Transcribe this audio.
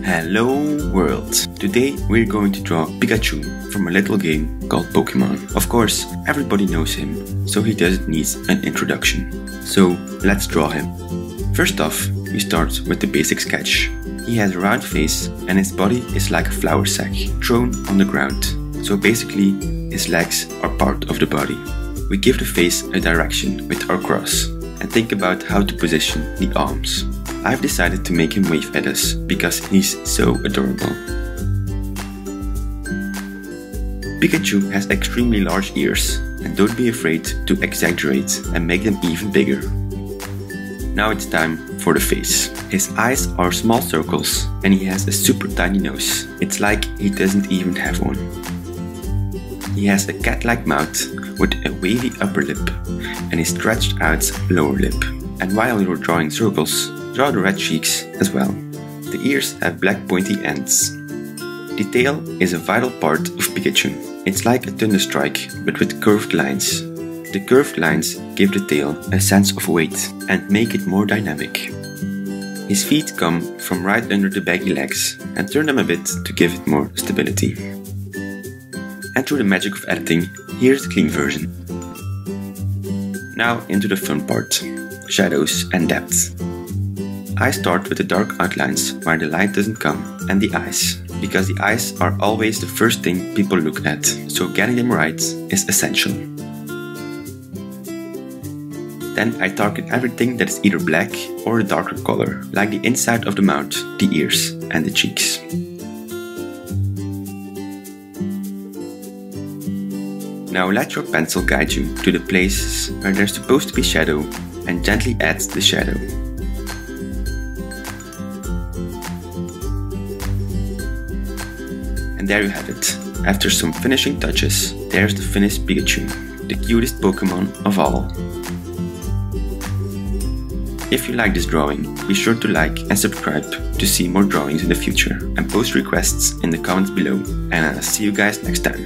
Hello world! Today we're going to draw Pikachu from a little game called Pokemon. Of course, everybody knows him, so he doesn't need an introduction. So let's draw him. First off, we start with the basic sketch. He has a round face and his body is like a flour sack thrown on the ground. So basically, his legs are part of the body. We give the face a direction with our cross and think about how to position the arms. I've decided to make him wave at us because he's so adorable. Pikachu has extremely large ears, and don't be afraid to exaggerate and make them even bigger. Now it's time for the face. His eyes are small circles and he has a super tiny nose. It's like he doesn't even have one. He has a cat-like mouth with a wavy upper lip and a stretched out lower lip. And while you're drawing circles, draw the red cheeks as well. The ears have black pointy ends. The tail is a vital part of Pikachu. It's like a thunderstrike but with curved lines. The curved lines give the tail a sense of weight and make it more dynamic. His feet come from right under the baggy legs and turn them a bit to give it more stability. And through the magic of editing, here's the clean version. Now into the fun part, shadows and depth. I start with the dark outlines where the light doesn't come and the eyes, because the eyes are always the first thing people look at, so getting them right is essential. Then I target everything that is either black or a darker color, like the inside of the mouth, the ears and the cheeks. Now let your pencil guide you to the places where there's supposed to be shadow and gently add the shadow. And there you have it. After some finishing touches, there's the finished Pikachu, the cutest Pokemon of all. If you like this drawing, be sure to like and subscribe to see more drawings in the future and post requests in the comments below. And I'll see you guys next time.